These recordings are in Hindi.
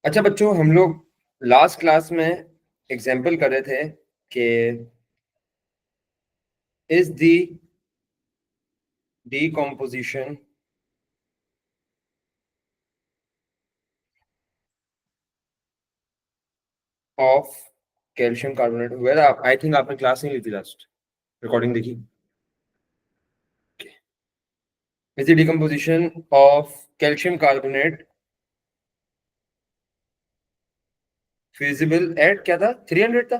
अच्छा बच्चों, हम लोग लास्ट क्लास में एग्जाम्पल कर रहे थे कि is the decomposition of calcium carbonate where I think आपने क्लास नहीं ली थी, लास्ट रिकॉर्डिंग देखी। Is the decomposition of calcium carbonate feasible at क्या था, 300 था,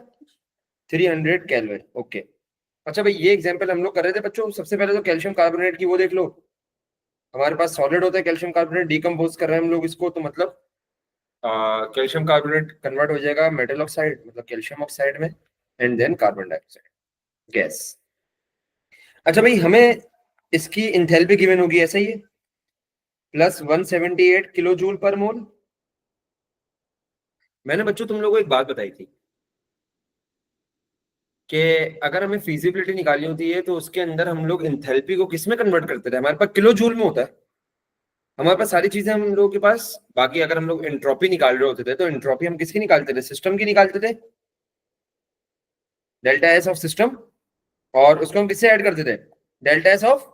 300 केल्विन। ओके। अच्छा भाई, ये एग्जाम्पल हम लोग कर रहे थे बच्चों। सबसे पहले तो कैल्शियम कार्बोनेट की वो देख लो। हमारे पास सॉलिड होता है कैल्शियम कार्बोनेट, डिकम्पोज कर रहे हैं हम लोग इसको, तो मतलब कैल्शियम कार्बोनेट कन्वर्ट हो जाएगा मेटल ऑक्साइड, मतलब कैल्शियम ऑक्साइड में, and then carbon dioxide gas. अच्छा भाई, हमें इसकी इंथैल्पी गिवन होगी, ऐसा ही है, प्लस 178 किलो जूल पर मोल। मैंने बच्चों तुम लोगों को एक बात बताई थी कि अगर हमें फिजिबिलिटी निकालनी होती है तो उसके अंदर हम लोग इंथैल्पी को किस में कन्वर्ट करते थे। हमारे पास किलो जूल में होता है, हमारे पास सारी चीजें हम लोगों के पास। बाकी अगर हम लोग एंट्रोपी निकाल रहे होते थे तो एंट्रोपी हम किसकी निकालते थे, सिस्टम की निकालते थे, डेल्टा एस ऑफ सिस्टम। और उसको हम किससे ऐड करते थे, डेल्टा एस ऑफ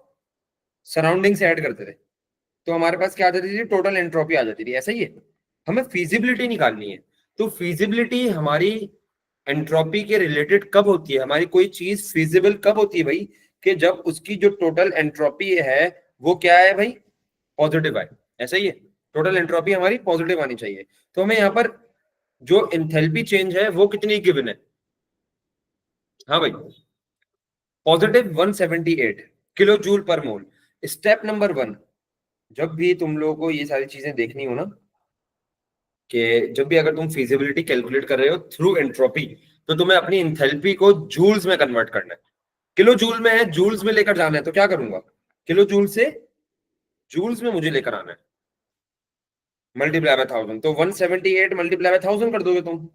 सराउंडिंग से ऐड करते थे। तो हमारे पास क्या आ जाती थी, टोटल एंट्रोपी आ जाती थी। ऐसा ही है, हमें फिजिबिलिटी निकालनी है। तो फिजिबिलिटी हमारी एंट्रोपी के रिलेटेड कब होती है, हमारी कोई चीज फिजिबल कब होती है भाई, कि जब उसकी जो टोटल एंट्रोपी है वो क्या है भाई, पॉजिटिव है। ऐसा ही है, टोटल एंट्रोपी हमारी पॉजिटिव आनी चाहिए। तो हमें यहाँ पर जो इंथैल्पी चेंज है वो कितनी गिवन है, हाँ भाई, पॉजिटिव 178 किलो जूल पर मोल। स्टेप नंबर 1, जब भी तुम लोगों को ये सारी चीजें देखनी हो ना, कि जब भी अगर तुम फिजिबिलिटी कैलकुलेट कर रहे हो थ्रू एंट्रोपी, तो तुम्हें अपनी इंथैल्पी को जूल्स में कन्वर्ट करना है। किलो जूल में है, जूल्स में लेकर जाना है, तो क्या करूंगा, किलो जूल से जूल्स में मुझे लेकर आना है, मल्टीप्लाई बाय 1000। तो 178 मल्टीप्लाई बाय 1000 कर दोगे तुम,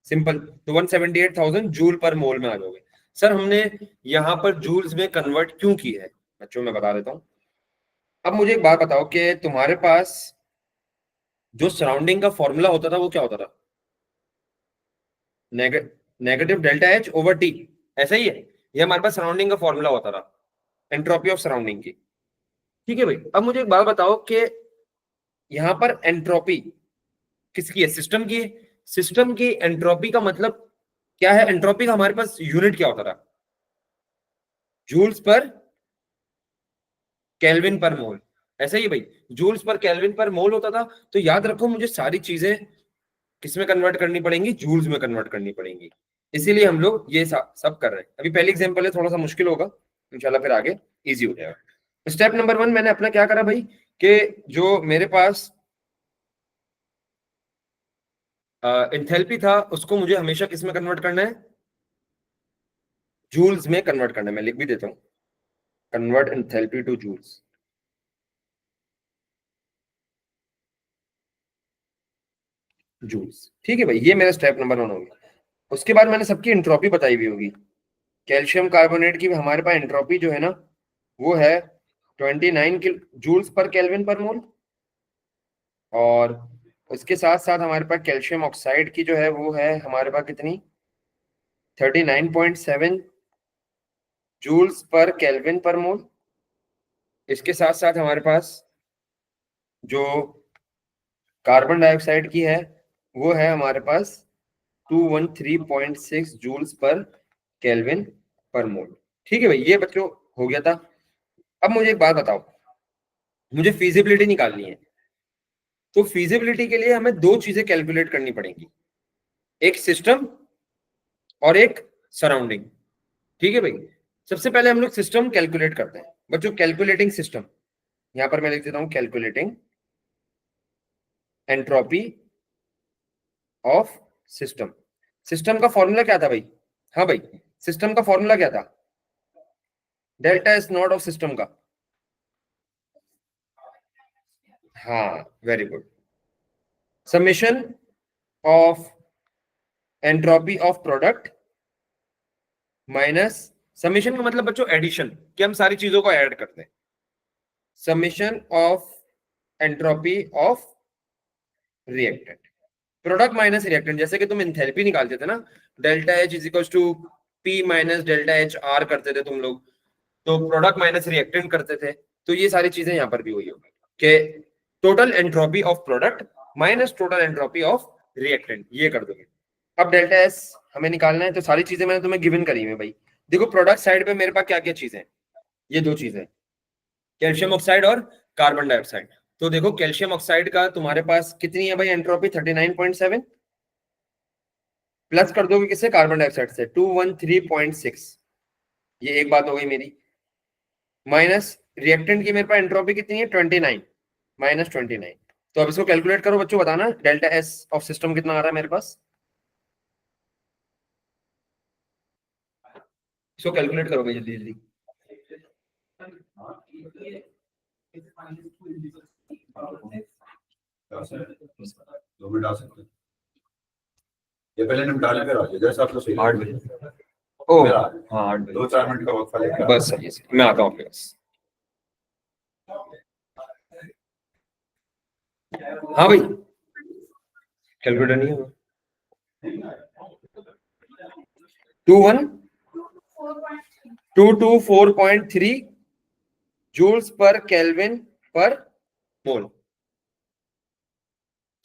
सिंपल। तो 178,000 जूल पर मोल में आ जाओगे। सर हमने यहां पर जूल्स में कन्वर्ट क्यों की है, बच्चों मैं बता देता हूं। अब मुझे एक बात बताओ कि तुम्हारे पास जो सराउंडिंग का फॉर्मूला होता था वो क्या होता था, negative delta H over T. ऐसा ही है, ये हमारे पास सराउंडिंग का फॉर्मूला होता था एंट्रोपी ऑफ सराउंडिंग की। ठीक है भाई, अब मुझे एक बात बताओ कि यहां पर एंट्रोपी किसकी है, सिस्टम की है। सिस्टम की एंट्रोपी का मतलब क्या है, एंट्रोपी का हमारे पास यूनिट क्या होता था, जूल्स पर केल्विन पर मोल। ऐसा ही भाई, जूल्स पर केल्विन पर मोल होता था। तो याद रखो, मुझे सारी चीजें किसमें कन्वर्ट करनी पड़ेंगी, जूल्स में कन्वर्ट करनी पड़ेंगी। इसीलिए हम लोग ये सब कर रहे हैं। अभी पहली एग्जांपल है, थोड़ा सा मुश्किल होगा, इंशाल्लाह फिर आगे इजी हो जाएगा। स्टेप नंबर 1 मैंने अपना क्या करा भाई, कि जो मेरे पास इंथैल्पी था उसको मुझे हमेशा किस में कन्वर्ट करना है, जूल्स में कन्वर्ट करना है। मैं लिख भी देता हूँ, convert enthalpy to joules, joules. ठीक है भाई, ये मेरा स्टेप नंबर 1 हो गया। उसके बाद मैंने सबकी एंट्रोपी बताई हुई होगी। कैल्शियम कार्बोनेट की हमारे पास एंट्रोपी जो है ना, वो है 29 जूल्स पर केल्विन पर मोल। और उसके साथ साथ हमारे पास कैल्शियम ऑक्साइड की जो है वो है हमारे पास कितनी, 39.7 जूल्स पर केल्विन पर मोल। इसके साथ साथ हमारे पास जो कार्बन डाइऑक्साइड की है वो है हमारे पास 213.6 जूल्स पर केल्विन पर मोल। ठीक है भाई, ये बच्चों हो गया था। अब मुझे एक बात बताओ, मुझे फिजिबिलिटी निकालनी है। तो फिजिबिलिटी के लिए हमें दो चीजें कैलकुलेट करनी पड़ेंगी, एक सिस्टम और एक सराउंडिंग। ठीक है भाई, सबसे पहले हम लोग सिस्टम कैलकुलेट करते हैं बच्चों। कैलकुलेटिंग सिस्टम, यहां पर मैं लिख देता हूं calculating entropy of system. System का फॉर्मूला क्या था भाई, हाँ भाई, सिस्टम का फॉर्मूला क्या था, delta S naught of system का। हाँ, very good, summation of entropy of product minus, summation का मतलब बच्चों एडिशन, कि हम सारी चीजों को ऐड करते हैं, summation of entropy of reactant. Product minus reactant, जैसे कि तुम एंथैल्पी निकालते थे ना, delta H is equal to P minus delta H R करते थे तुम लोग, तो प्रोडक्ट माइनस रिएक्टेंट करते थे। तो ये सारी चीजें यहाँ पर भी हुई होगी कि total entropy of product minus total entropy of reactant, ये कर दोगे। अब डेल्टा एस हमें निकालना है, तो सारी चीजें मैंने तुम्हें गिवन करी है भाई। देखो प्रोडक्ट साइड पे मेरे पास क्या क्या चीजें हैं, ये दो चीजें, कैल्शियम ऑक्साइड और कार्बन डाइऑक्साइड। तो देखो कैल्शियम ऑक्साइड का तुम्हारे पास कितनी है भाई एंट्रोपी, 39.7, प्लस कर दोगे किससे, कार्बन डाइऑक्साइड से, 213.6, ये एक बात हो गई मेरी। माइनस रिएक्टेंट की मेरे पास एंट्रोपी कितनी है, 29, माइनस 29। तो अब इसको कैलकुलेट करो बच्चों, बताना डेल्टा एस ऑफ सिस्टम कितना आ रहा है मेरे पास, इसको कैलकुलेट करो भाई जल्दी जल्दी। दो मिनट आ सकते हैं, ये पहले निपटा लेंगे राजे, जैसे आपको सही 8 बजे, ओ मेरा हाँ 8 बजे, 2-4 मिनट का वक्त लेके बस सही है, मैं आता हूँ आपके पास। हाँ भाई कैलकुलेटर नहीं है, 224.3 जूल्स पर केल्विन पर मोल।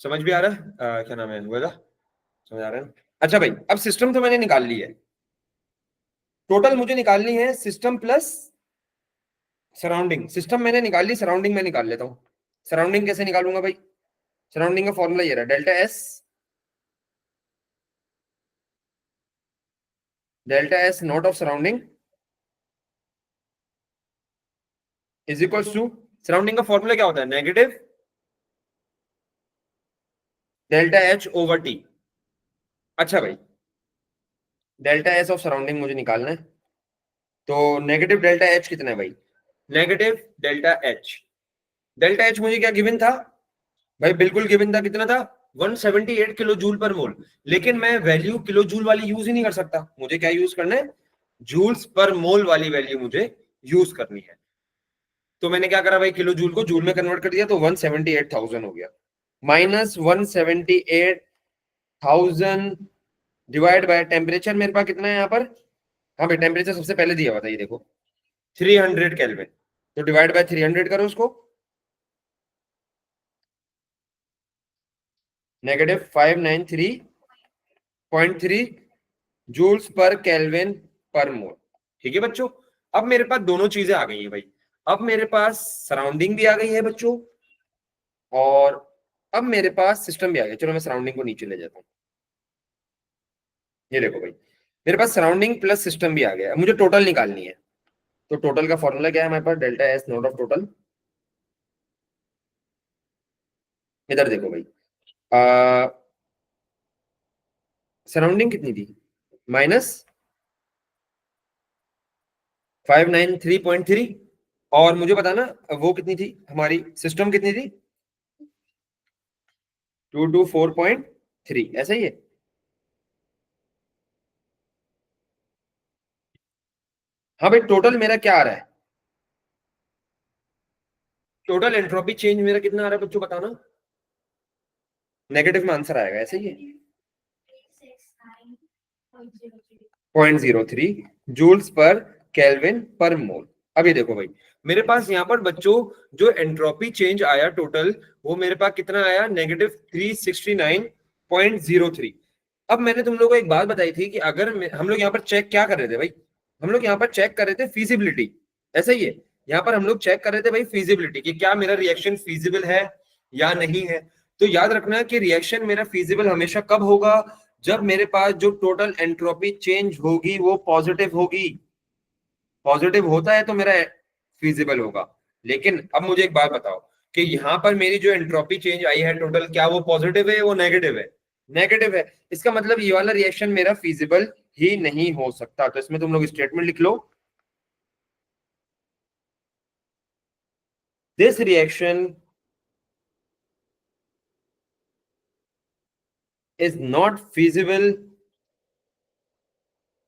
समझ भी आ रहा है, क्या नाम है बोला, समझ आ रहा है। अच्छा भाई अब सिस्टम तो मैंने निकाल ली है, टोटल मुझे निकालनी है सिस्टम प्लस सराउंडिंग। सिस्टम मैंने निकाल ली, सराउंडिंग मैं निकाल लेता हूँ। सराउंडिंग कैसे निकालूंगा भाई, सराउंडिंग का फॉर्मूला ये रहा, delta S naught of surrounding is equal to, surrounding का फॉर्मूला क्या होता है, negative delta H over T. अच्छा भाई डेल्टा एस ऑफ सराउंडिंग मुझे निकालना है, तो नेगेटिव डेल्टा एच कितना है भाई, negative delta H, delta H मुझे क्या गिवन था भाई, बिल्कुल गिवन था, कितना था 178 किलो जूल पर मोल। लेकिन मैं वैल्यू किलो जूल वाली यूज ही नहीं कर सकता, मुझे क्या यूज करना है, जूल्स पर मोल वाली वैल्यू मुझे यूज करनी है। तो मैंने क्या करा भाई, किलो जूल को जूल में कन्वर्ट कर दिया, तो 178,000 हो गया, माइनस 178,000 डिवाइड बाय टेम्परेचर मेरे पास कितना है यहाँ पर, हाँ भाई टेम्परेचर सबसे पहले दिया हुआ था, ये देखो 300 केल्विन, तो डिवाइड बाय 300 करो उसको, नेगेटिव 593.3 जूल्स पर केल्विन पर मोल। ठीक है बच्चों, अब मेरे पास दोनों चीजें आ गई है भाई, अब मेरे पास सराउंडिंग भी आ गई है बच्चों, और अब मेरे पास सिस्टम भी आ गया। चलो मैं सराउंडिंग को नीचे ले जाता हूँ, ये देखो भाई मेरे पास सराउंडिंग प्लस सिस्टम भी आ गया, मुझे टोटल निकालनी है। तो टोटल का फॉर्मूला क्या है हमारे पास, delta S naught of total, इधर देखो भाई, सराउंडिंग कितनी थी, माइनस 593.3, और मुझे बताना वो कितनी थी, हमारी सिस्टम कितनी थी, 224.3, ऐसा ही है। हाँ भाई टोटल मेरा क्या आ रहा है, टोटल एंट्रोपी चेंज मेरा कितना आ रहा है बच्चों बताना, नेगेटिव में आंसर आएगा, ऐसे ही है 0.03 जूल्स पर केल्विन पर मोल। अब ये देखो भाई मेरे पास यहाँ पर बच्चों जो एंट्रोपी चेंज आया टोटल, वो मेरे पास कितना आया, नेगेटिव 369.03। अब मैंने तुम लोगों को एक बात बताई थी कि अगर हम लोग यहाँ पर चेक क्या कर रहे थे भाई, हम लोग यहाँ पर चेक कर रहे थे फीजिबिलिटी, ऐसा ही है, यहाँ पर हम लोग चेक कर रहे थे भाई फीजिबिलिटी कि क्या मेरा रिएक्शन फीजिबल है या नहीं है। तो याद रखना कि रिएक्शन मेरा फीजिबल हमेशा कब होगा, जब मेरे पास जो टोटल एंट्रोपी चेंज होगी वो पॉजिटिव होगी, पॉजिटिव होता है तो मेरा फीजिबल होगा। लेकिन अब मुझे एक बात बताओ कि यहाँ पर मेरी जो एंट्रोपी चेंज आई है टोटल, क्या वो पॉजिटिव है वो नेगेटिव है, नेगेटिव है, इसका मतलब ये वाला रिएक्शन मेरा फीजिबल ही नहीं हो सकता। तो इसमें तुम लोग स्टेटमेंट लिख लो, this reaction is not feasible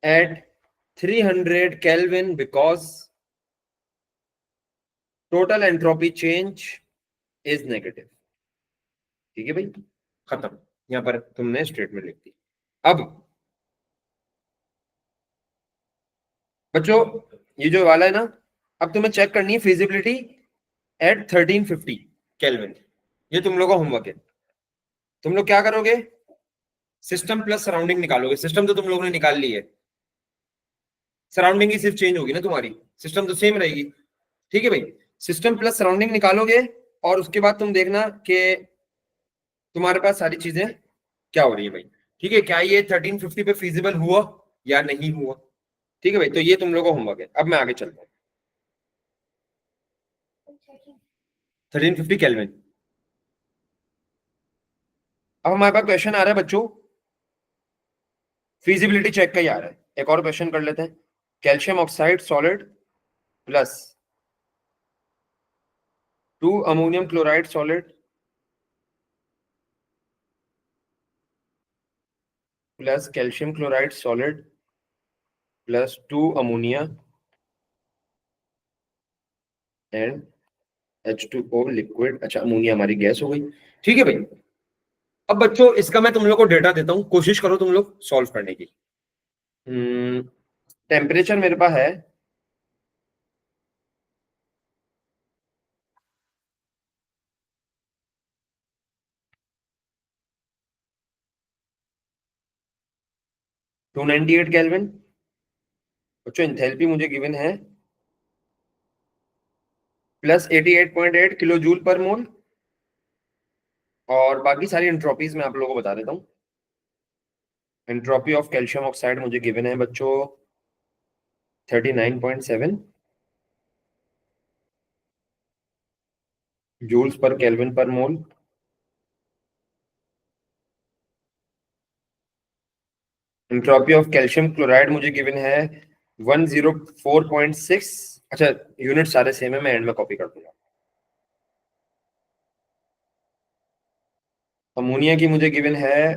at 300 Kelvin because total entropy change is negative। ठीक है भाई, खत्म, यहाँ पर तुमने स्टेटमेंट लिख दी। अब बच्चों ये जो वाला है ना, अब तुम्हें चेक करनी है फिजिबिलिटी एट 1350 केल्विन। ये तुम लोगों का होमवर्क है। तुम लोग क्या करोगे, सिस्टम प्लस सराउंडिंग निकालोगे। सिस्टम तो तुम लोगों ने निकाल ली है, सराउंडिंग ही सिर्फ चेंज होगी ना, तुम्हारी सिस्टम तो सेम रहेगी। ठीक है भाई, सिस्टम प्लस सराउंडिंग निकालोगे और उसके बाद तुम देखना कि तुम्हारे पास सारी चीजें क्या हो रही है भाई। ठीक है, क्या ये 1350 पे फिजिबल हुआ या नहीं हुआ। ठीक है भाई, तो ये तुम लोगों का होमवर्क है। अब मैं आगे चलता हूँ। 1350 केल्विन। अब हमारे पास क्वेश्चन आ रहा है बच्चों, फिजिबिलिटी चेक का ही आ रहा है। एक और क्वेश्चन कर लेते हैं। Calcium oxide solid plus 2 ammonium chloride solid plus calcium chloride solid plus 2 ammonia and H2O liquid. अच्छा, अमोनिया हमारी गैस हो गई। ठीक है भाई, अब बच्चों इसका मैं तुम लोग को डेटा देता हूं, कोशिश करो तुम लोग सॉल्व करने की। टेम्परेचर मेरे पास है 298 केल्विन। बच्चों एंथैल्पी मुझे गिवन है प्लस 88.8 किलो जूल पर मोल। और बाकी सारी एंट्रोपीज मैं आप लोगों को बता देता हूँ। एंट्रोपी ऑफ कैल्शियम ऑक्साइड मुझे गिवन है बच्चों 39.7 जूल्स पर केल्विन पर मोल। एंट्रोपी ऑफ कैल्शियम क्लोराइड मुझे गिवन है 104.6। अच्छा, यूनिट सारे सेम है, मैं एंड में कॉपी कर दूंगा। अमोनिया की मुझे गिवन है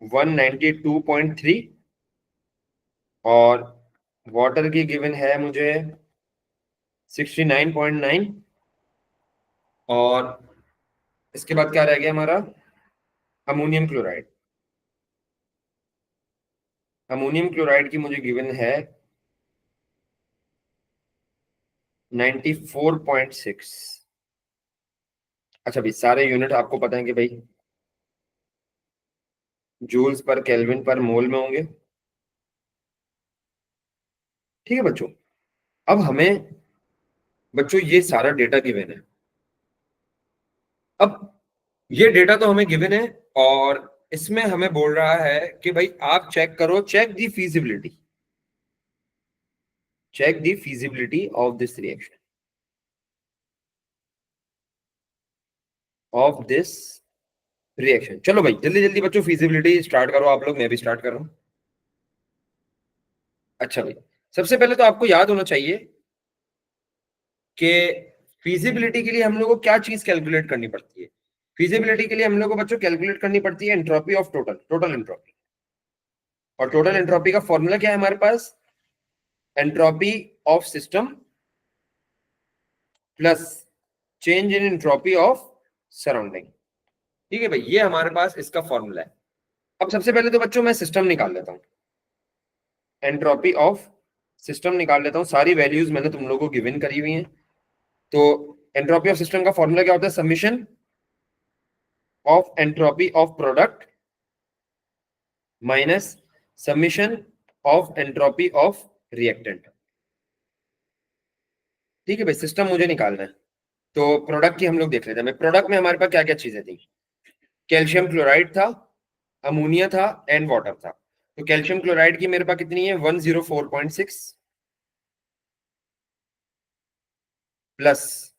192.3 और वाटर की गिवन है मुझे 69.9। और इसके बाद क्या रह गया हमारा, अमोनियम क्लोराइड। अमोनियम क्लोराइड की मुझे गिवन है 94.6। अच्छा भाई, सारे यूनिट आपको पता है कि भाई जूल्स पर केल्विन पर मोल में होंगे। ठीक है बच्चों, अब हमें बच्चों ये सारा डेटा गिवन है। अब ये डेटा तो हमें गिवन है और इसमें हमें बोल रहा है कि भाई आप चेक करो, check the feasibility, check the feasibility of this reaction, of this reaction. चलो भाई जल्दी जल्दी बच्चों फिजिबिलिटी स्टार्ट करो आप लोग, मैं भी स्टार्ट कर रहा हूं। अच्छा भाई, सबसे पहले तो आपको याद होना चाहिए कि फिजिबिलिटी के लिए हम लोग को क्या चीज कैलकुलेट करनी पड़ती है। फिजिबिलिटी के लिए हम लोग को बच्चों कैलकुलेट करनी पड़ती है entropy of total, total entropy. और टोटल एंट्रोपी का फॉर्मूला क्या है हमारे पास, entropy of system plus change in entropy of surrounding. ठीक है भाई, ये हमारे पास इसका फॉर्मूला है। अब सबसे पहले तो बच्चों मैं सिस्टम निकाल लेता हूं, एंट्रोपी ऑफ सिस्टम निकाल लेता हूं। सारी वैल्यूज मैंने तुम लोगों को गिवन करी हुई हैं। तो एंट्रोपी ऑफ सिस्टम का फॉर्मूला क्या होता है, summation of entropy of product minus summation of entropy of reactant. ठीक है भाई, सिस्टम मुझे निकालना है। तो प्रोडक्ट की हम लोग देख लेते हैं। प्रोडक्ट में हमारे पास क्या क्या चीजें थी, कैल्शियम क्लोराइड था, अमोनिया था एंड वाटर था। तो कैल्शियम क्लोराइड की मेरे पास कितनी है 104.6 प्लस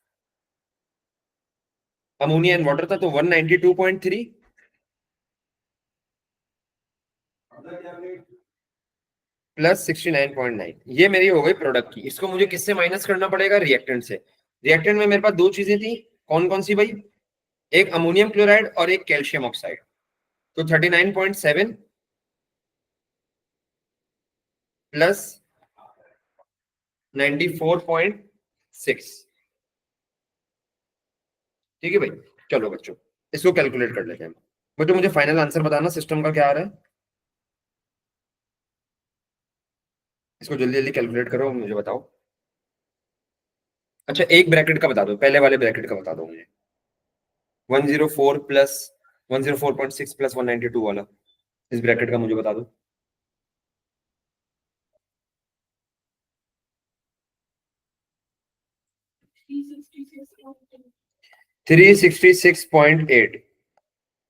अमोनिया एंड वाटर था तो 192.3 प्लस 69.9। ये मेरी हो गई प्रोडक्ट की। इसको मुझे किससे माइनस करना पड़ेगा, रिएक्टेंट से। रिएक्टेंट में मेरे पास दो चीजें थी, कौन कौन सी भाई, एक अमोनियम क्लोराइड और एक कैल्शियम ऑक्साइड। तो 39.7 प्लस 94.6। ठीक है भाई, चलो बच्चों इसको कैलकुलेट कर लेते हैं। बच्चों मुझे फाइनल आंसर बताना सिस्टम का क्या आ रहा है, इसको जल्दी जल्दी कैलकुलेट करो मुझे बताओ। अच्छा एक ब्रैकेट का बता दो, पहले वाले ब्रैकेट का बता दो मुझे, 104 प्लस 104.6 प्लस 192 वाला, इस ब्रैकेट का मुझे बता दो। 366.8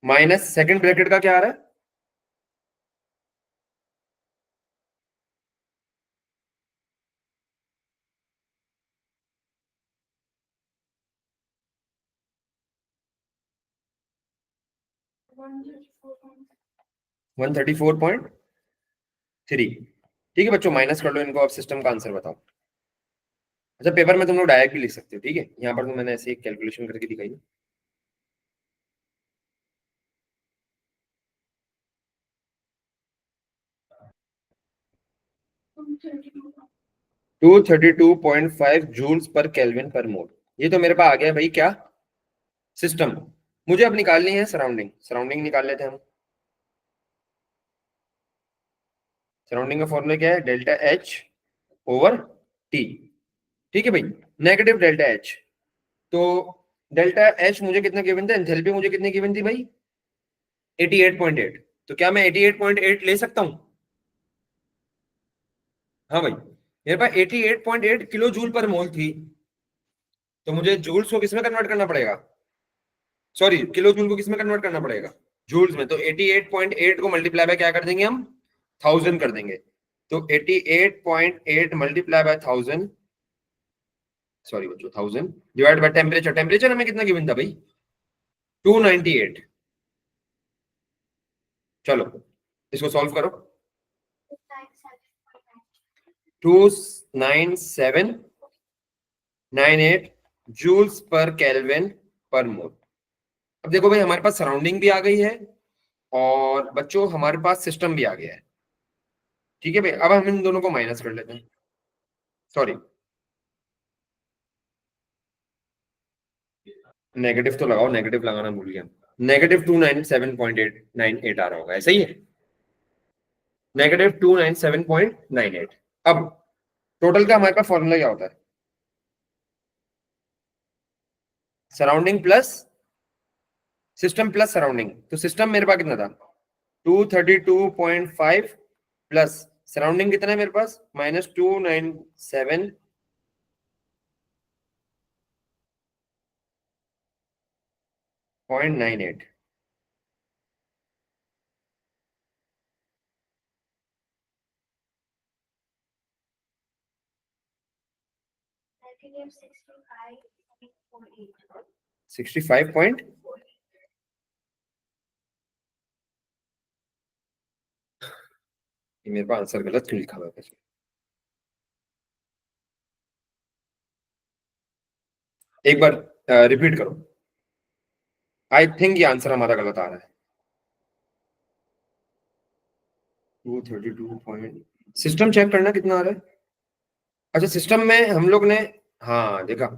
माइनस सेकंड ब्रैकेट का क्या आ रहा है, 134.3। ठीक है बच्चों माइनस कर लो इनको, अब सिस्टम का आंसर बताओ। अच्छा पेपर में तुम लोग डायरेक्ट भी लिख सकते हो, ठीक है, यहाँ पर तो मैंने ऐसे एक कैलकुलेशन करके दिखाई है। 232.5 जूल्स पर केल्विन पर मोल, ये तो मेरे पास आ गया भाई क्या, सिस्टम। मुझे अब निकालनी है सराउंडिंग, सराउंडिंग निकाल लेते हैं हम। सराउंडिंग का फॉर्मूला क्या है, डेल्टा एच ओवर टी। ठीक है भाई, नेगेटिव डेल्टा एच, तो डेल्टा एच मुझे कितना गिवन था, एंथैल्पी मुझे कितनी गिवन थी भाई, 88.8। तो क्या मैं 88.8 ले सकता हूं, हाँ भाई मेरे पास 88.8 किलो जूल पर मोल थी, तो मुझे जूल्स को किसमें कन्वर्ट करना पड़ेगा, सॉरी किलो जूल को किसमें कन्वर्ट करना पड़ेगा, जूल्स में। तो 88.8 को मल्टीप्लाई बाय क्या कर देंगे हम, 1000 कर देंगे। तो 88.8 मल्टीप्लाई बाय 1000, सॉरी बच्चों 1000 डिवाइड बाय टेम्परेचर, टेम्परेचर हमें कितना गिवन था भाई, 298। चलो इसको सॉल्व करो, 29798 जूल्स पर केल्विन पर मोल। अब देखो भाई हमारे पास सराउंडिंग भी आ गई है और बच्चों हमारे पास सिस्टम भी आ गया है। ठीक है भाई, अब हम इन दोनों को माइनस कर लेते हैं, सॉरी नेगेटिव तो लगाओ, नेगेटिव लगाना भूल गया, -297.898 आ रहा होगा, ऐसा ही है, -297.98। अब टोटल का हमारे पास फॉर्मूला क्या होता है, surrounding plus system plus surrounding. तो सिस्टम मेरे पास कितना था, 232.5 प्लस सराउंडिंग कितना है मेरे पास, -297.98। 65 पॉइंट, मेरे पास आंसर गलत क्यों लिखा हुआ है, एक बार रिपीट करो, आई थिंक ये आंसर हमारा गलत आ रहा है। 232 पॉइंट, सिस्टम चेक करना कितना आ रहा है। अच्छा सिस्टम में हम लोग ने, हाँ देखा,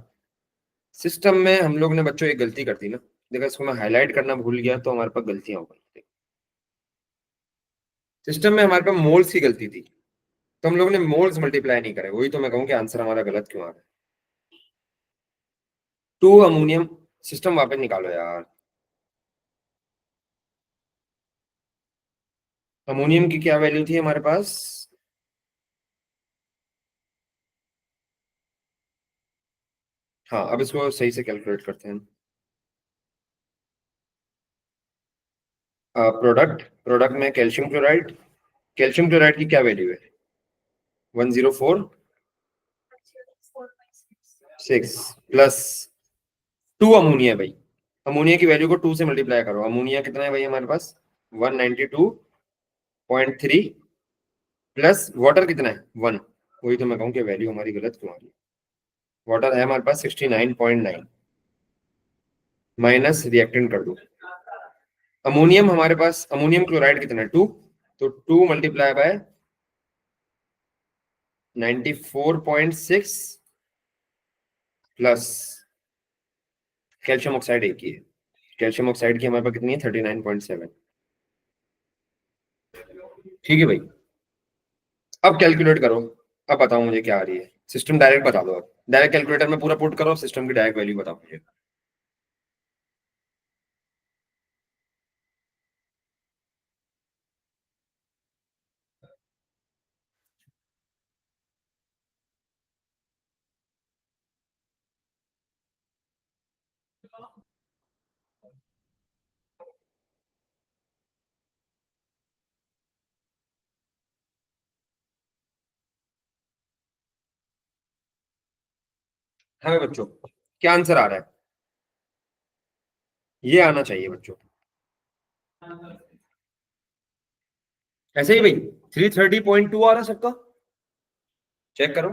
सिस्टम में हम लोग ने बच्चों एक गलती कर दी ना, देखा इसको मैं हाईलाइट करना भूल गया तो हमारे पास गलतियां हो गई। सिस्टम में हमारे पास मोल्स की गलती थी, तो हम लोग ने मोल्स मल्टीप्लाई नहीं करे, वही तो मैं कहूँ कि आंसर हमारा गलत क्यों आ रहा है। 2 अमोनियम, सिस्टम वापस निकालो यार, अमोनियम की क्या वैल्यू थी हमारे पास, हाँ अब इसको सही से कैलकुलेट करते हैं। प्रोडक्ट, प्रोडक्ट में कैल्शियम क्लोराइड, कैल्शियम क्लोराइड की क्या वैल्यू है, 104.6 प्लस 2 अमोनिया भाई, अमोनिया की वैल्यू को 2 से मल्टीप्लाई करो, अमोनिया कितना है भाई हमारे पास 192.3 प्लस वाटर कितना है 1, वही तो मैं कहूँ कि वैल्यू हमारी गलत क्यों आ रही है। वाटर है हमारे पास 69.9, माइनस रिएक्टेंट कर दो, अमोनियम हमारे पास, अमोनियम क्लोराइड कितना है 2, तो 2 multiply by 94.6 plus calcium oxide एक ही है, कैल्शियम ऑक्साइड की हमारे पास कितनी है 39.7। ठीक है भाई, अब कैलकुलेट करो। अब बताओ मुझे क्या आ रही है, सिस्टम डायरेक्ट बता दो। अब डायरेक्ट कैलकुलेटर में पूरा पुट करो, सिस्टम की डायरेक्ट वैल्यू बताओ मुझे। हाँ बच्चों, क्या आंसर आ रहा है? ये आना चाहिए बच्चों, ऐसे ही भाई। 330.2 आ रहा है सबका, चेक करो।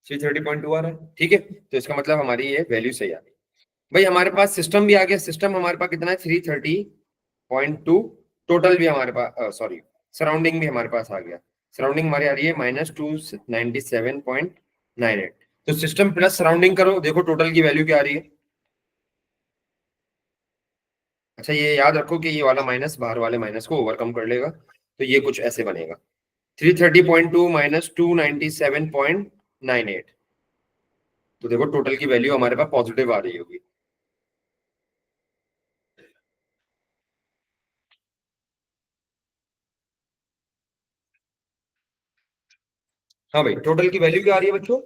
330.2 आ रहा है, ठीक है। तो इसका मतलब हमारी ये वैल्यू सही आ गई भाई। हमारे पास सिस्टम भी आ गया। सिस्टम हमारे पास कितना है 330.2। टोटल भी हमारे पास, सॉरी, सराउंडिंग भी हमारे पास आ गया। सराउंडिंग हमारी आ रही है -297.98। तो सिस्टम प्लस सराउंडिंग करो, देखो टोटल की वैल्यू क्या आ रही है। अच्छा, ये याद रखो कि ये वाला माइनस बाहर वाले माइनस को ओवरकम कर लेगा, तो ये कुछ ऐसे बनेगा 330.2 -297.98। तो देखो टोटल की वैल्यू हमारे पास पॉजिटिव आ रही होगी। हाँ भाई, टोटल की वैल्यू क्या आ रही है बच्चों?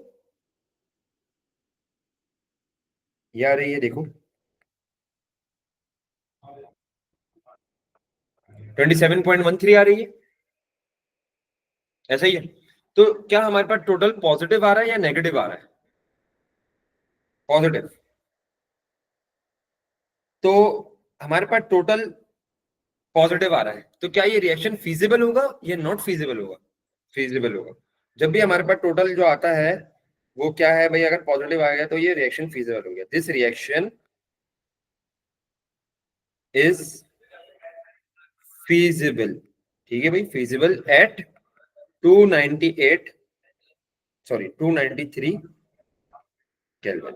ये आ रही है, देखो 27.13 आ रही है, ऐसा ही है। तो क्या हमारे पास टोटल पॉजिटिव आ रहा है या नेगेटिव आ रहा है? पॉजिटिव। तो हमारे पास टोटल पॉजिटिव आ रहा है, तो क्या ये रिएक्शन फीजिबल होगा या नॉट फीजिबल होगा? फीजिबल होगा। जब भी हमारे पास टोटल जो आता है वो क्या है भाई, अगर पॉजिटिव आ गया तो ये रिएक्शन फीजिबल हो गया। This reaction is feasible. ठीक है भाई, फीजिबल एट 298, सॉरी 293 केल्विन।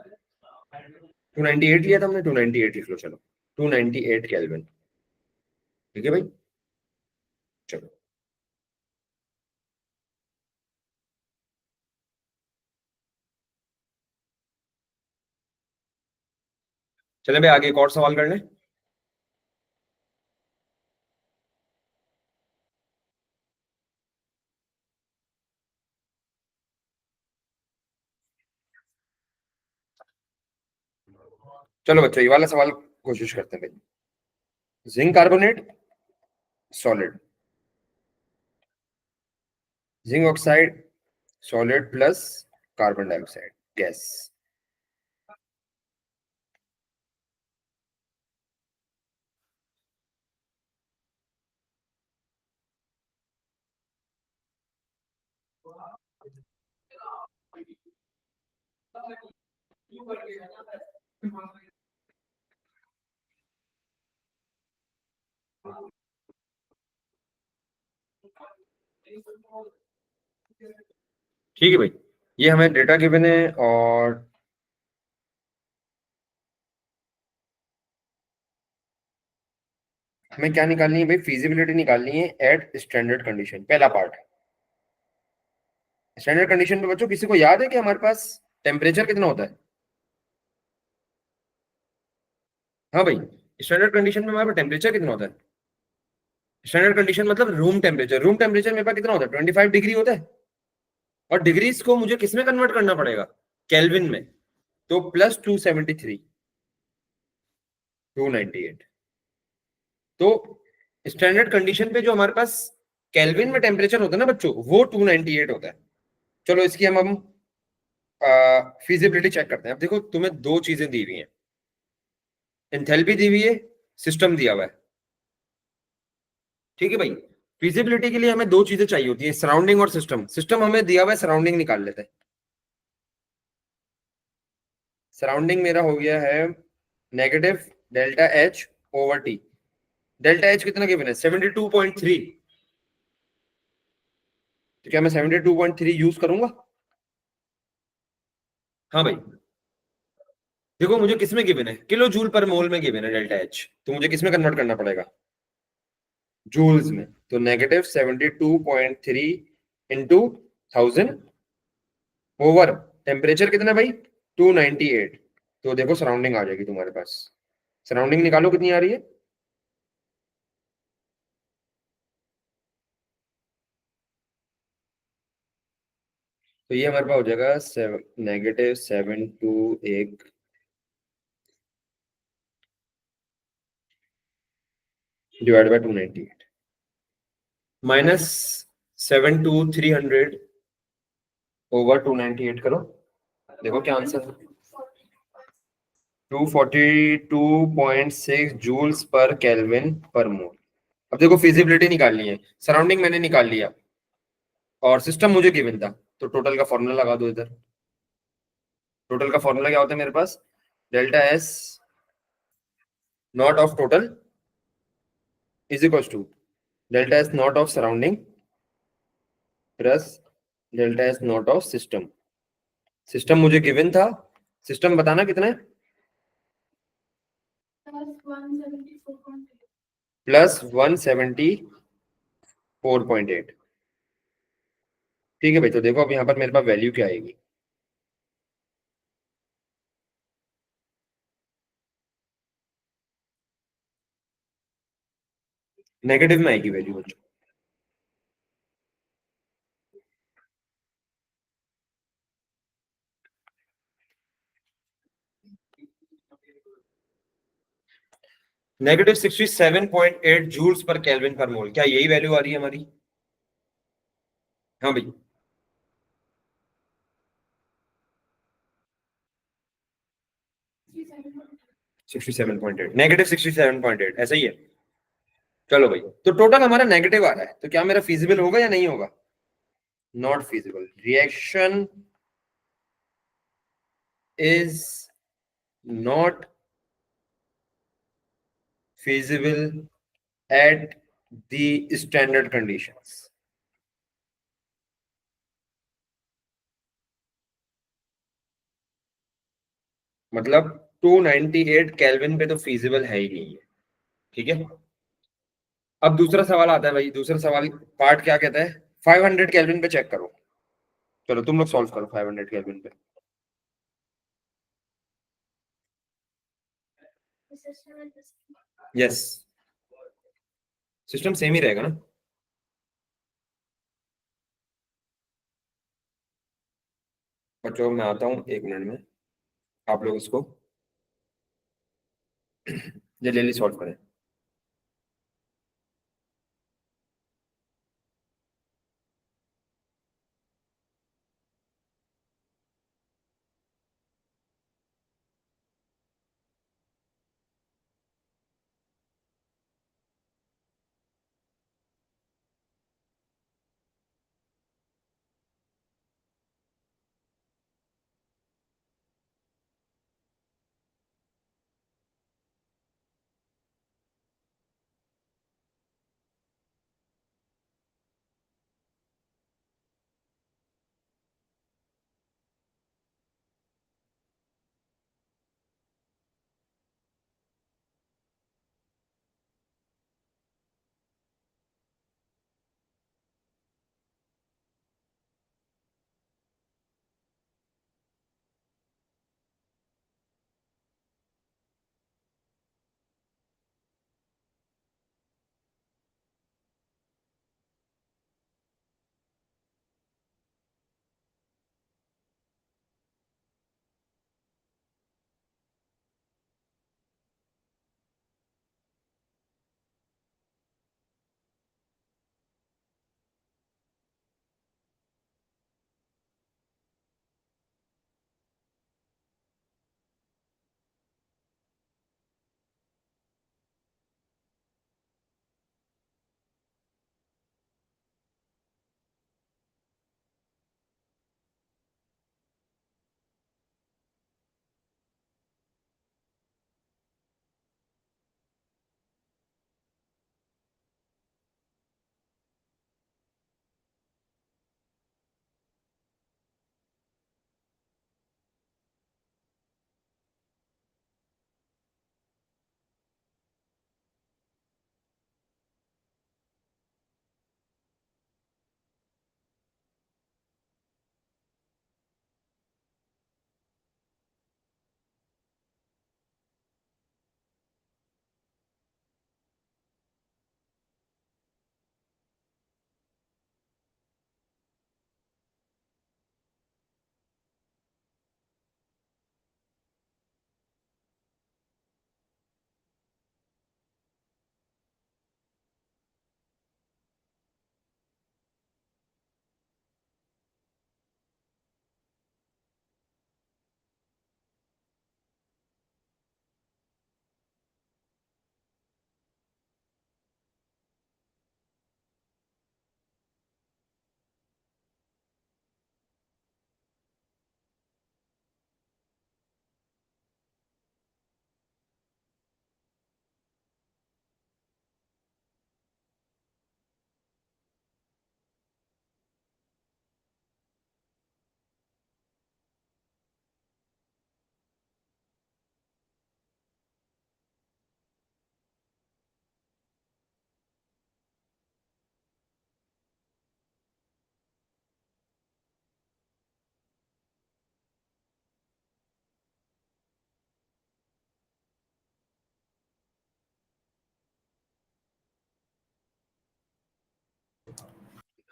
298 लिया था हमने, 298 लिख लो, चलो 298 केल्विन। ठीक है भाई, चलो। चले भाई आगे एक और सवाल कर लें। चलो बच्चों, ये वाला सवाल कोशिश करते हैं भाई। Zinc carbonate solid, zinc oxide solid plus carbon dioxide gas. ठीक है भाई, ये हमें डेटा गिवन है और हमें क्या निकालनी है भाई, फिजिबिलिटी निकालनी है एट स्टैंडर्ड कंडीशन, पहला पार्ट। स्टैंडर्ड कंडीशन में बच्चों किसी को याद है कि हमारे पास टेम्परेचर कितना होता है? हाँ भाई, स्टैंडर्ड कंडीशन में हमारे पास टेम्परेचर कितना होता है? स्टैंडर्ड कंडीशन मतलब रूम टेम्परेचर। रूम टेम्परेचर मेरे पास कितना होता है? 25 डिग्री होता है। और डिग्रीज को मुझे किसमें कन्वर्ट करना पड़ेगा? केल्विन में। तो प्लस 273, 298। तो स्टैंडर्ड कंडीशन पे जो हमारे पास केल्विन में टेम्परेचर होता है ना बच्चों, वो 298 होता है। चलो इसकी हम फिजिबिलिटी चेक करते हैं। अब देखो तुम्हें दो चीजें दी हुई हैं, एंथैल्पी दी हुई है, सिस्टम दिया हुआ है। ठीक है भाई, फिजिबिलिटी के लिए हमें दो चीजें चाहिए होती है, सराउंडिंग और सिस्टम। सिस्टम हमें दिया हुआ है, सराउंडिंग निकाल लेते हैं। सराउंडिंग मेरा हो गया है negative delta H over T. Delta H कितना गिवन है 72.3, तो क्या मैं 72.3 यूज करूंगा? हाँ भाई, देखो मुझे किस में गिवन है, किलो जूल पर मोल में गिवन है डेल्टा एच, तो मुझे किस में कन्वर्ट करना पड़ेगा? जूल्स में। तो नेगेटिव 72.3 इंटू 1000 ओवर टेम्परेचर कितना भाई 298। तो देखो सराउंडिंग आ जाएगी तुम्हारे पास। सराउंडिंग निकालो कितनी आ रही है। तो ये हमारे पास हो जाएगा negative 728 divide by 298 minus 72300 over 298 करो, देखो क्या आंसर है। 242.6 जूल्स पर केल्विन पर मोल। अब देखो फिजिबिलिटी निकालनी है, सराउंडिंग मैंने निकाल लिया और सिस्टम मुझे गिवन था, तो टोटल का फॉर्मूला लगा दो इधर। टोटल का फॉर्मूला क्या होता है मेरे पास, delta S naught of total is equal to delta S naught of surrounding plus delta S naught of system. System मुझे गिवन था, सिस्टम बताना कितना है, प्लस 174.8। ठीक है भाई, तो देखो अब यहाँ पर मेरे पास वैल्यू क्या आएगी। नेगेटिव में आएगी वैल्यू बच्चों। नेगेटिव 67.8 जूल्स पर केल्विन पर मोल, क्या यही वैल्यू आ रही है हमारी? हाँ भाई, 67.8, नेगेटिव 67.8 ऐसा ही है। चलो भाई, तो टोटल हमारा नेगेटिव आ रहा है, तो क्या मेरा फीजिबल होगा या नहीं होगा? Not feasible, reaction is not feasible at the standard conditions। मतलब 298 केल्विन पे तो फीजिबल है ही नहीं है। ठीक है, अब दूसरा सवाल आता है भाई, दूसरा सवाल पार्ट क्या कहता है, 500 केल्विन पे चेक करो। चलो तुम लोग सॉल्व करो 500 केल्विन पे। यस, सिस्टम सेम ही रहेगा ना। बच्चों मैं आता हूँ 1 मिनट में, आप लोग इसको जल्दी सॉल्व करें।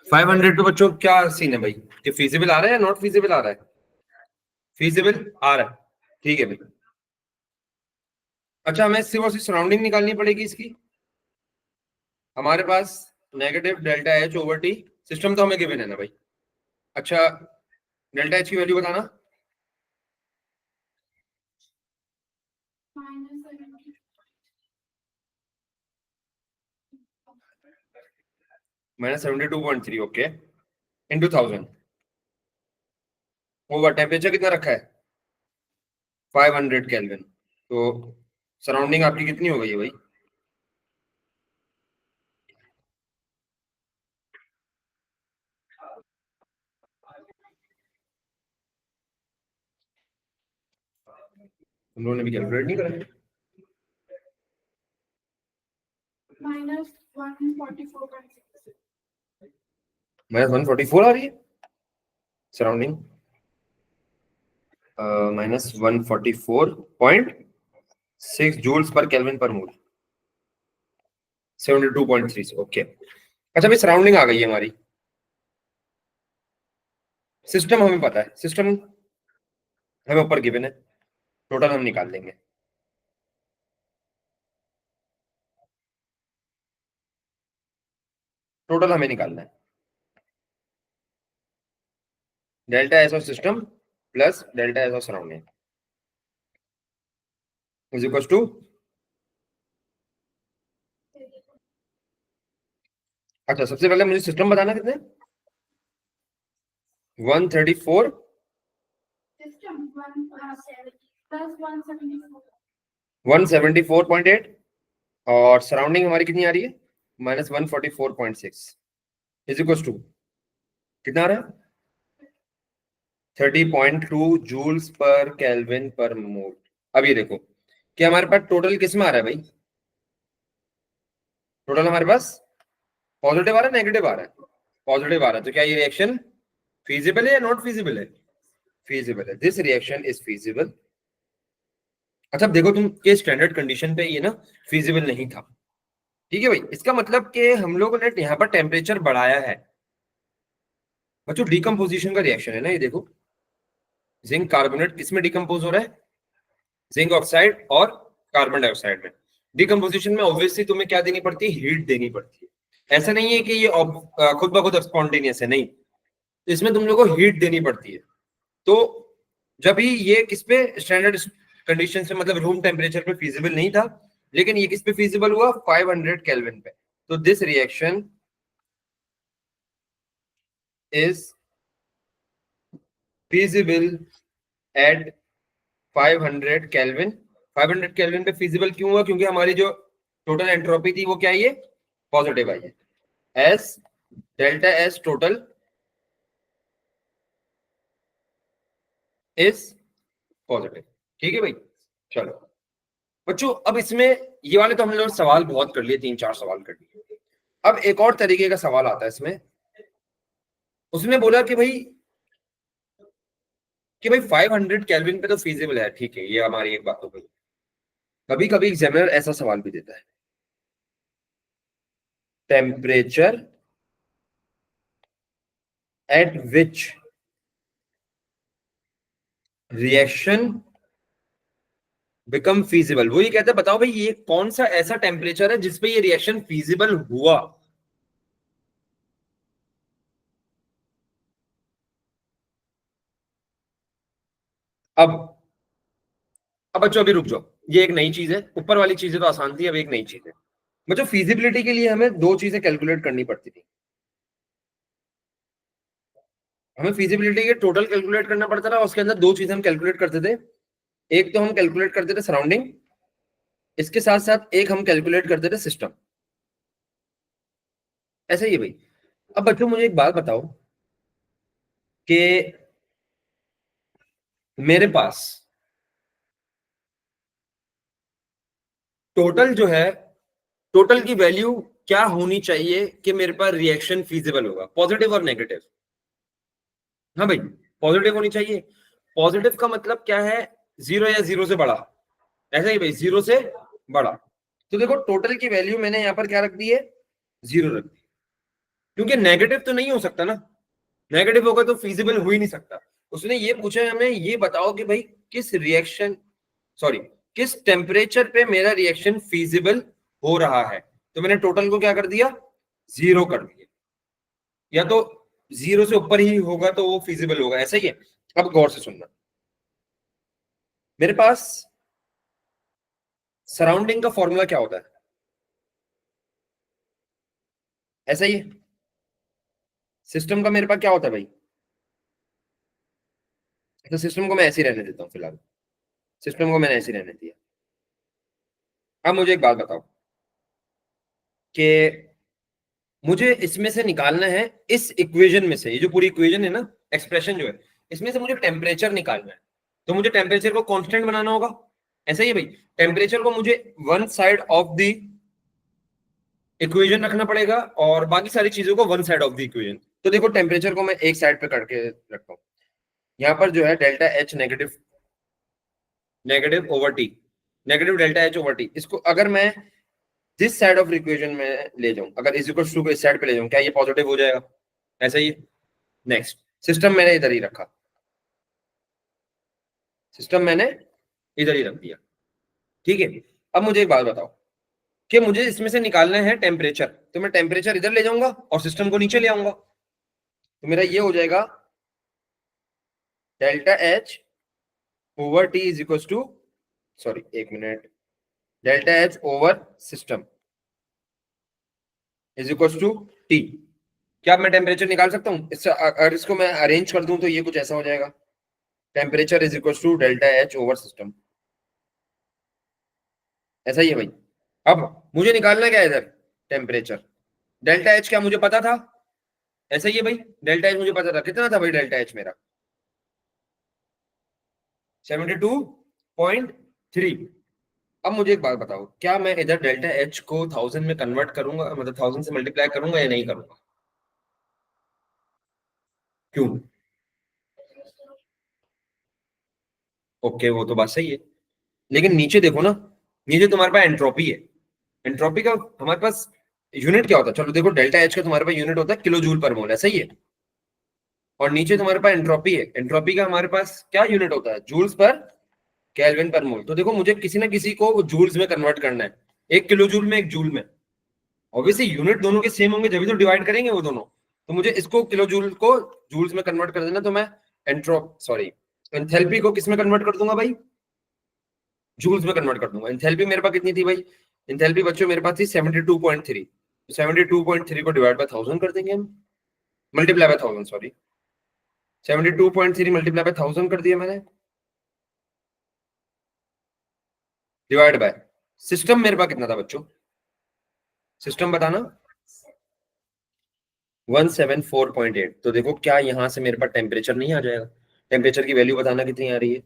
500 तो बच्चों क्या सीन है भाई, कि फीजिबल आ रहा है या नॉट फीजिबल आ रहा है? फीजिबल आ रहा है, ठीक है भाई। अच्छा, हमें सिर्फ और सिर्फ सराउंडिंग निकालनी पड़ेगी इसकी। हमारे पास negative delta H over T, system तो हमें गिवन है ना भाई। अच्छा, डेल्टा एच की वैल्यू बताना। -72.3, ओके, इंटू 1000 ओवर टेम्परेचर कितना रखा है? 500 केल्विन। तो सराउंडिंग आपकी कितनी हो गई है भाई? हम लोगों ने भी कैलकुलेट नहीं करा। -144 आ रही है सराउंडिंग, -144.6 जूल्स पर केल्विन पर मोल, 72.3, ओके। अच्छा भाई, सराउंडिंग आ गई है हमारी। सिस्टम हमें पता है, सिस्टम हमें ऊपर गिवन है, टोटल हम निकाल लेंगे। टोटल हमें निकालना है delta S of system plus delta S of surrounding is equal to, अच्छा सबसे पहले मुझे सिस्टम बताना कितने, 134 174.8, और सराउंडिंग हमारी कितनी आ रही है, -144.6 इज इक्वल टू कितना आ रहा है, 30.2 जूल्स पर केल्विन पर मोल। अब ये देखो कि हमारे पास टोटल किस में आ रहा है भाई, टोटल हमारे पास पॉजिटिव आ रहा है नेगेटिव आ रहा है, पॉजिटिव आ रहा है। तो क्या ये रिएक्शन फीजिबल है या नॉट फीजिबल है? फीजिबल है, दिस रिएक्शन इज फीजिबल। अच्छा, अब देखो तुम के स्टैंडर्ड कंडीशन पे ये ना फीजिबल नहीं था, ठीक है भाई। इसका मतलब कि हम लोगों ने यहाँ पर टेम्परेचर बढ़ाया है। बच्चों डिकम्पोजिशन का रिएक्शन है ना ये, देखो जिंक कार्बोनेट किसमें डिकम्पोज हो रहा है, जिंक ऑक्साइड और कार्बन डाइऑक्साइड में। डिकम्पोजिशन में ऑब्वियसली तुम्हें क्या देनी पड़ती है, हीट देनी पड़ती है। ऐसा नहीं है कि ये खुद ब खुद स्पॉन्टेनियस है, नहीं, इसमें तुम लोगों को हीट देनी पड़ती है। तो जब भी ये किस पे स्टैंडर्ड कंडीशन से, मतलब रूम टेम्परेचर पे फीजिबल नहीं था, लेकिन ये किस पे फीजिबल हुआ, 500 केल्विन पे। तो this reaction is feasible at 500 kelvin. 500 kelvin पे फीजिबल क्यों हुआ, क्योंकि हमारी जो टोटल एंट्रोपी थी वो क्या है, ये पॉजिटिव आई है, S delta S total is positive, ठीक है भाई। चलो बच्चों, अब इसमें ये वाले तो हमने लोग सवाल बहुत कर लिए, 3-4 सवाल कर लिए। अब एक और तरीके का सवाल आता है इसमें, उसने बोला कि भाई 500 केल्विन पे तो फीजिबल है, ठीक है, ये हमारी एक बात हो गई। कभी कभी एग्जामिनर ऐसा सवाल भी देता है, temperature at which reaction become feasible. वो ये कहता है बताओ भाई ये कौन सा ऐसा टेम्परेचर है जिसपे ये रिएक्शन फीजिबल हुआ। अब अब बच्चों अभी रुक जाओ, ये एक नई चीज है, ऊपर वाली चीजें तो आसान थी, अब एक नई चीज है। बच्चों फीजिबिलिटी के लिए हमें दो चीजें कैलकुलेट करनी पड़ती थी। हमें फिजिबिलिटी के टोटल कैलकुलेट करना पड़ता था, उसके अंदर दो चीजें हम कैलकुलेट करते थे। एक तो हम कैलकुलेट करते थे सराउंडिंग, इसके साथ साथ एक हम कैलकुलेट करते थे सिस्टम। ऐसा ही है भाई। अब बच्चों मुझे एक बात बताओ कि मेरे पास टोटल जो है, टोटल की वैल्यू क्या होनी चाहिए कि मेरे पास रिएक्शन फीजिबल होगा, पॉजिटिव और नेगेटिव। हाँ भाई, पॉजिटिव होनी चाहिए। पॉजिटिव का मतलब क्या है, जीरो या जीरो से बड़ा, ऐसा ही भाई, जीरो से बड़ा। तो देखो टोटल की वैल्यू मैंने यहां पर क्या रख दी है, जीरो रख दी। क्योंकि नेगेटिव तो नहीं हो सकता ना, नेगेटिव होगा तो फिजिबल हो ही नहीं सकता। उसने ये पूछा है हमें, ये बताओ कि भाई किस रिएक्शन, सॉरी, किस टेम्परेचर पे मेरा रिएक्शन फिजिबल हो रहा है। तो मैंने टोटल को क्या कर दिया, 0 कर दिया, या तो 0 से ऊपर ही होगा तो वो फिजिबल होगा, ऐसा ही है। अब गौर से सुनना, मेरे पास सराउंडिंग का फॉर्मूला क्या होता है, ऐसा ही है। सिस्टम का मेरे पास क्या होता है भाई, तो सिस्टम को मैं ऐसे ही रहने देता हूँ फिलहाल, सिस्टम को मैंने ऐसे ही रहने दिया। अब मुझे एक बात बताओ कि मुझे इसमें से निकालना है, इस इक्वेशन में से, ये जो पूरी इक्वेशन है ना, एक्सप्रेशन जो है, इसमें से मुझे टेम्परेचर निकालना है। तो मुझे टेम्परेचर को कांस्टेंट बनाना होगा, ऐसा ही है भाई। टेम्परेचर को मुझे one side of the equation रखना पड़ेगा और बाकी सारी चीजों को one side of the equation. तो देखो टेम्परेचर को मैं एक साइड पे करके रखता हूँ, यहाँ पर जो है delta H negative, negative over T, negative delta H over T, इसको अगर मैं जिस साइड ऑफ इक्वेशन में ले जाऊं, अगर इज इक्वल टू को इस साइड पे ले जाऊं, क्या ये पॉजिटिव हो जाएगा, ऐसा ही है। नेक्स्ट, सिस्टम मैंने इधर ही रखा, सिस्टम मैंने इधर ही रख दिया, ठीक है। अब मुझे एक बात बताओ कि मुझे इसमें से निकालना है टेम्परेचर, तो मैं टेम्परेचर इधर ले जाऊंगा और सिस्टम को नीचे ले आऊंगा, तो मेरा ये हो जाएगा delta H over T is equal to, sorry एक minute, delta H over system is equal to T. क्या मैं टेम्परेचर निकाल सकता हूँ इससे, अगर इसको मैं अरेंज कर दूं तो ये कुछ ऐसा हो जाएगा, temperature is equal to delta H over system, ऐसा ही है भाई। अब मुझे निकालना क्या है इधर, टेम्परेचर। डेल्टा एच क्या मुझे पता था, ऐसा ही है भाई। डेल्टा एच मुझे पता था, कितना था भाई डेल्टा एच मेरा, 72.3। अब मुझे एक बात बताओ, क्या मैं इधर डेल्टा एच को 1000 में कन्वर्ट करूंगा, मतलब 1000 से मल्टीप्लाई करूंगा या नहीं करूंगा, क्यों? ओके, वो तो बात सही है, लेकिन नीचे देखो ना, नीचे तुम्हारे पास एंट्रोपी है। एंट्रोपी का हमारे पास यूनिट क्या होता है, चलो देखो डेल्टा एच का तुम्हारे पास यूनिट होता है किलो जूल पर मोल, ऐसा ही है। और नीचे तुम्हारे पास एंट्रोपी है, एंट्रोपी का हमारे पास क्या यूनिट होता है, जूल्स पर केल्विन पर मोल। तो देखो मुझे किसी ना किसी को जूल्स में कन्वर्ट करना है, एक किलो जूल में, एक जूल में। ऑब्वियसली यूनिट दोनों के सेम होंगे जब तो डिवाइड करेंगे वो दोनों। तो मुझे इसको किलो जूल को जूल्स में कन्वर्ट कर देना, तो मैं एंट्रोप सॉरी एंथैल्पी को किस में कन्वर्ट कर दूंगा भाई, जूल्स में कन्वर्ट कर दूंगा। एंथैल्पी मेरे पास कितनी थी भाई, एंथैल्पी बच्चों मेरे पास थी 72.3, 72.3 को डिवाइड बाय 1000 कर देंगे हम, multiply by 1000, sorry 72.3 multiply by 1000 कर दिया मैंने, डिवाइड बाय सिस्टम मेरे पास कितना था बच्चों, सिस्टम बताना, 174.8। तो देखो क्या यहां से मेरे पास टेम्परेचर नहीं आ जाएगा, टेम्परेचर की वैल्यू बताना कितनी आ रही है,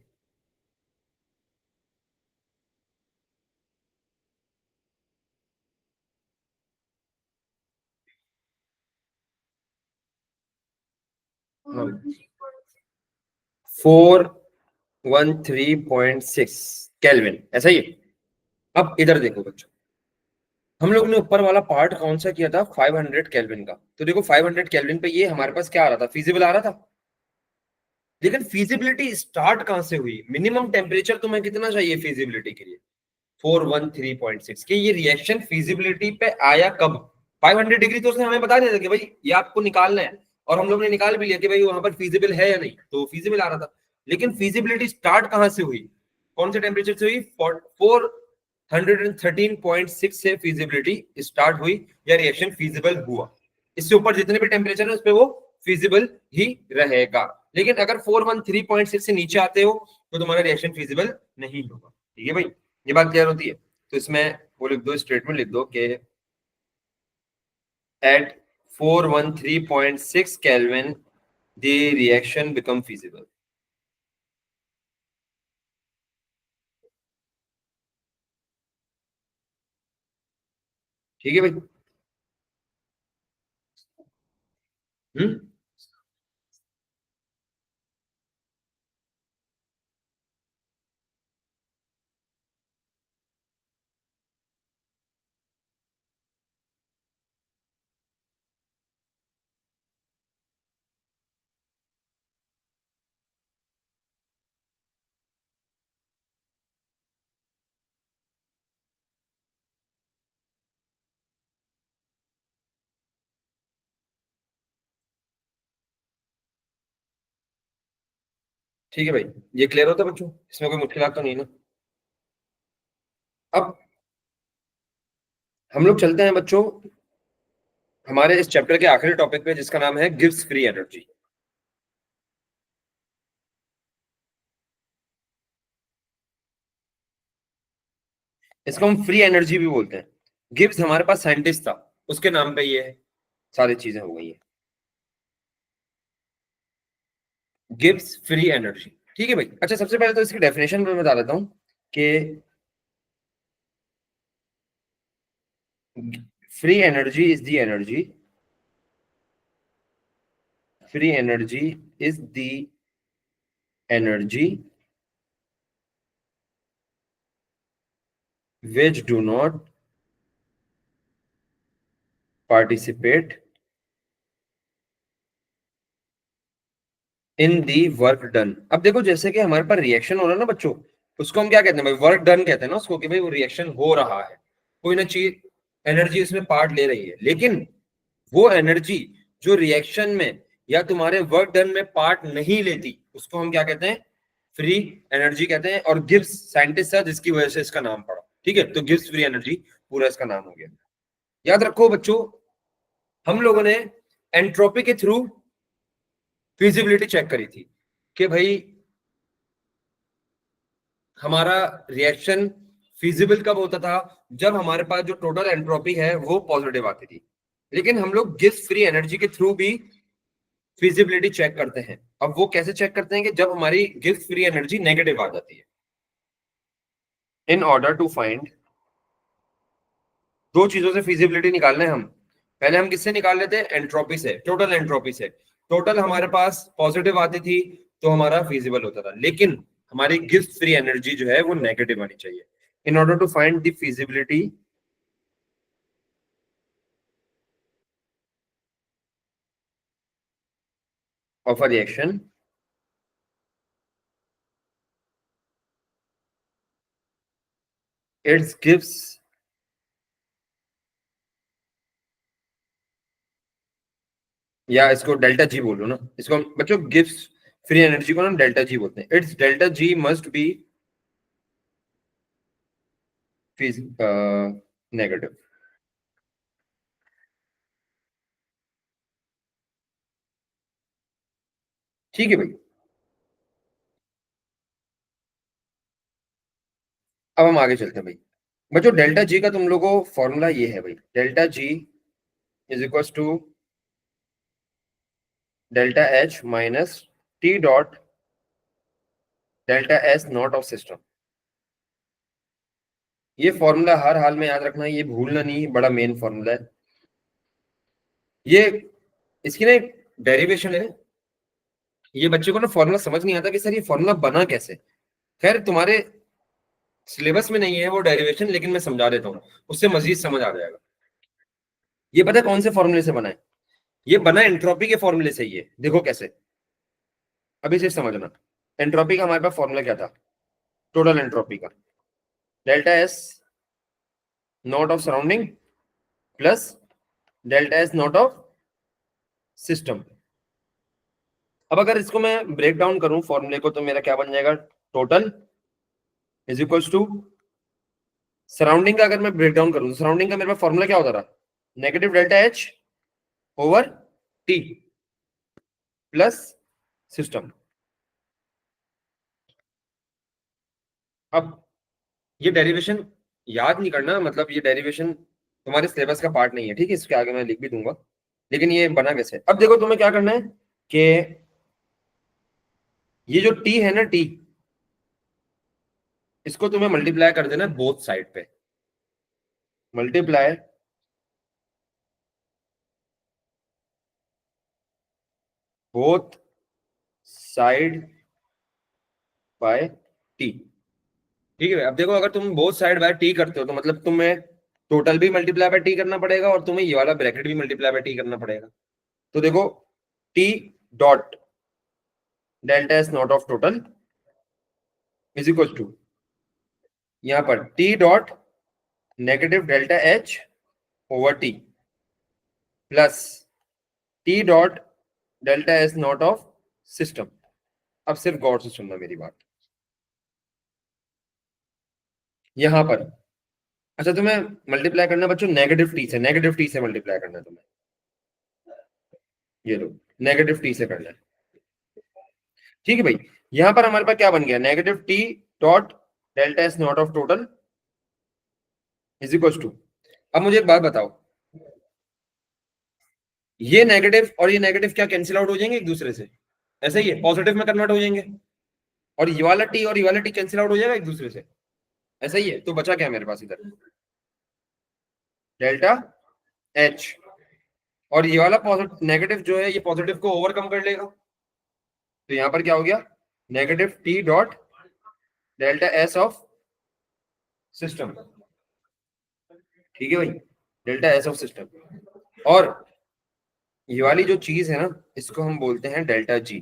हाँ 413.6 केल्विन, ऐसा ही है। अब इधर देखो बच्चों, हम लोग ने ऊपर वाला पार्ट कौन सा किया था, 500 केल्विन का। तो देखो 500 केल्विन पे ये हमारे पास क्या आ रहा था, फिजिबल आ रहा था। लेकिन फिजिबिलिटी स्टार्ट कहां से हुई, मिनिमम टेम्परेचर तुम्हें कितना चाहिए फिजिबिलिटी के लिए, 413.6 के। ये रिएक्शन फिजिबिलिटी पे आया कब, 500 डिग्री तो उसने हमें बता दिया था कि भाई ये आपको निकालना है, और हम लोग ने निकाल भी लिया कि भाई वहां पर फिजिबल है या नहीं, तो फिजिबल आ रहा था। लेकिन फिजिबिलिटी स्टार्ट कहां से हुई, कौन से टेम्परेचर से हुई, 413.6 से फिजिबिलिटी स्टार्ट हुई या रिएक्शन फिजिबल हुआ। इससे ऊपर जितने भी टेम्परेचर है उस पर वो फिजिबल ही रहेगा। लेकिन अगर 413.6 से नीचे आते हो तो तुम्हारा रिएक्शन फिजिबल नहीं होगा, ठीक है भाई, ये बात क्लियर होती है। तो इसमें वो लिख दो, स्टेटमेंट लिख दो कि at 413.6 Kelvin the reaction become feasible। ठीक है भाई, हम्म, ठीक है भाई, ये क्लियर होता है बच्चों, इसमें कोई मुश्किल तो नहीं ना। अब हम लोग चलते हैं बच्चों हमारे इस चैप्टर के आखिरी टॉपिक पे, जिसका नाम है गिब्स फ्री एनर्जी। इसको हम फ्री एनर्जी भी बोलते हैं। गिब्स हमारे पास साइंटिस्ट था, उसके नाम पे ये सारी चीजें हो गई हैं, गिब्स फ्री एनर्जी। ठीक है भाई। अच्छा, सबसे पहले तो इसकी डेफिनेशन मैं बता देता हूं कि free energy is the energy, free energy is the energy which do not participate in the work done. अब देखो, जैसे कि हमारे पास रिएक्शन हो रहा है ना बच्चों, उसको हम क्या कहते हैं भाई, वर्क डन कहते हैं ना उसको, कि भाई वो रिएक्शन हो रहा है, कोई ना चीज एनर्जी उसमें पार्ट ले रही है। लेकिन वो एनर्जी जो रिएक्शन में या तुम्हारे वर्क डन में पार्ट नहीं लेती, उसको हम क्या कहते हैं, फ्री एनर्जी कहते हैं। और गिब्स साइंटिस्ट है जिसकी वजह से इसका नाम पड़ा। ठीक है, तो गिब्स फ्री एनर्जी पूरा इसका नाम हो गया। याद रखो बच्चों, हम लोगों ने एंट्रोपी के थ्रू फिजिबिलिटी चेक करी थी कि भाई हमारा रिएक्शन फिजिबल कब होता था, जब हमारे पास जो टोटल एंट्रोपी है वो पॉजिटिव आती थी। लेकिन हम लोग गिब्स फ्री एनर्जी के थ्रू भी फिजिबिलिटी चेक करते हैं। अब वो कैसे चेक करते हैं कि जब हमारी गिब्स फ्री एनर्जी नेगेटिव आ जाती है। इन ऑर्डर टू फाइंड, दो चीजों से फिजिबिलिटी निकालना है हम। पहले हम किससे निकाल लेते हैं, एंट्रोपी से, टोटल एंट्रोपी से। टोटल हमारे पास पॉजिटिव आती थी तो हमारा फिजिबल होता था, लेकिन हमारी गिब्स फ्री एनर्जी जो है वो नेगेटिव आनी चाहिए। In order to find the feasibility of a reaction, it gives, या इसको डेल्टा जी बोलो ना, इसको बच्चों गिब्स फ्री एनर्जी को ना डेल्टा जी बोलते हैं। It's delta G must be negative. ठीक है भाई। अब हम आगे चलते हैं भाई। बच्चों डेल्टा जी का तुम लोगों को फॉर्मूला ये है भाई, delta G is equal to delta H minus T dot delta S naught of system. ये फॉर्मूला हर हाल में याद रखना, ये भूलना नहीं, बड़ा मेन फॉर्मूला है ये। इसकी ना एक डेरिवेशन है, ये बच्चे को ना फॉर्मूला समझ नहीं आता कि सर ये फॉर्मूला बना कैसे। खैर तुम्हारे सिलेबस में नहीं है वो डेरिवेशन, लेकिन मैं समझा देता हूँ, उससे मजीद समझ आ जाएगा। ये पता है कौन से फॉर्मूले से बना है, ये बना एंट्रोपी के फॉर्मूले से ही है। देखो कैसे, अभी से समझना। एंट्रोपी का हमारे पास फॉर्मूला क्या था, टोटल एंट्रोपी का, delta S naught of surrounding plus delta S naught of system. अब अगर इसको मैं ब्रेक डाउन करूं फॉर्मूले को, तो मेरा क्या बन जाएगा, total is equals to surrounding का। अगर मैं ब्रेक डाउन करूं तो सराउंडिंग का मेरे पास फॉर्मूला क्या होता रहा, negative delta H over T plus system. अब ये डेरिवेशन याद नहीं करना, मतलब ये डेरिवेशन तुम्हारे सिलेबस का पार्ट नहीं है, ठीक है, इसके आगे मैं लिख भी दूंगा। लेकिन ये बना कैसे, अब देखो तुम्हें क्या करना है कि ये जो टी है ना, टी, इसको तुम्हें मल्टीप्लाई कर देना बोथ साइड पे, multiply both side by T. ठीक है, अब देखो अगर तुम बोथ साइड बाय टी करते हो तो मतलब तुम्हें टोटल भी मल्टीप्लाई बाय टी करना पड़ेगा और तुम्हें ये वाला ब्रैकेट भी मल्टीप्लाई बाय टी करना पड़ेगा। तो देखो T dot delta S naught of total is equal to, यहां पर T dot negative delta H over T plus T dot delta S naught of system. अब सिर्फ गौर से सुनना मेरी बात। यहां पर अच्छा तुम्हें मल्टीप्लाई करना बच्चों नेगेटिव टी से मल्टीप्लाई करना है तुम्हें। ये लो, नेगेटिव टी से करना है। ठीक है भाई, यहां पर हमारे पास क्या बन गया, negative T dot delta S naught of total is equal to. अब मुझे एक बात बताओ, ये नेगेटिव और ये नेगेटिव क्या कैंसिल आउट हो जाएंगे एक दूसरे से? ऐसा ही है, पॉजिटिव में कन्वर्ट हो जाएंगे। और ये वाला टी और ये वाला टी कैंसिल आउट हो जाएगा एक दूसरे से। ऐसा ही है, तो बचा क्या मेरे पास इधर, डेल्टा एच। और ये वाला पॉजिटिव नेगेटिव जो है ये पॉजिटिव को ओवरकम कर लेगा, तो यहां पर क्या हो गया, negative T dot delta S of system. ठीक है भाई, डेल्टा एस ऑफ सिस्टम। और ये वाली जो चीज है ना, इसको हम बोलते हैं डेल्टा जी।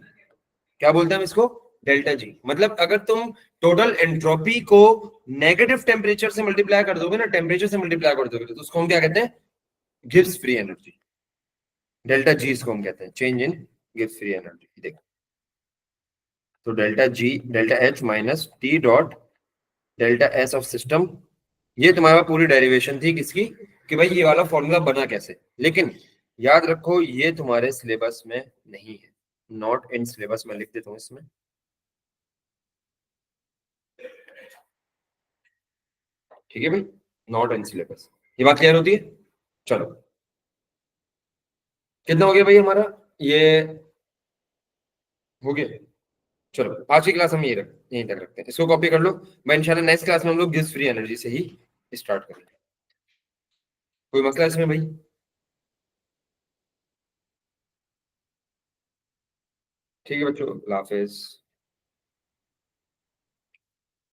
क्या बोलते हैं हम इसको, डेल्टा जी। मतलब अगर तुम टोटल एंट्रोपी को नेगेटिव टेम्परेचर से मल्टीप्लाई कर दोगे ना, टेम्परेचर से मल्टीप्लाई कर दोगे, तो उसको हम क्या कहते हैं, Gibbs free energy. Delta G इसको हम कहते हैं, change in Gibbs free energy. देखो, तो delta G delta H minus T dot delta S of system, ये तुम्हारा पूरी डेरिवेशन थी किसकी, कि भाई ये वाला फॉर्मूला बना कैसे। लेकिन याद रखो ये तुम्हारे सिलेबस में नहीं है, नॉट इन सिलेबस में लिख देता हूँ इसमें। ठीक है भाई, नॉट इन सिलेबस। ये बात क्लियर होती है? चलो, कितना हो गया भाई हमारा, ये हो गया। चलो आज की क्लास हम यहीं तक रखते हैं, इसको कॉपी कर लो। मैं इंशाल्लाह नेक्स्ट क्लास में हम लोग गिब्स फ्री एनर्जी से ही स्टार्ट करेंगे। कोई मसला है इसमें भाई? ठीक है बच्चों, अल्लाह हाफिज।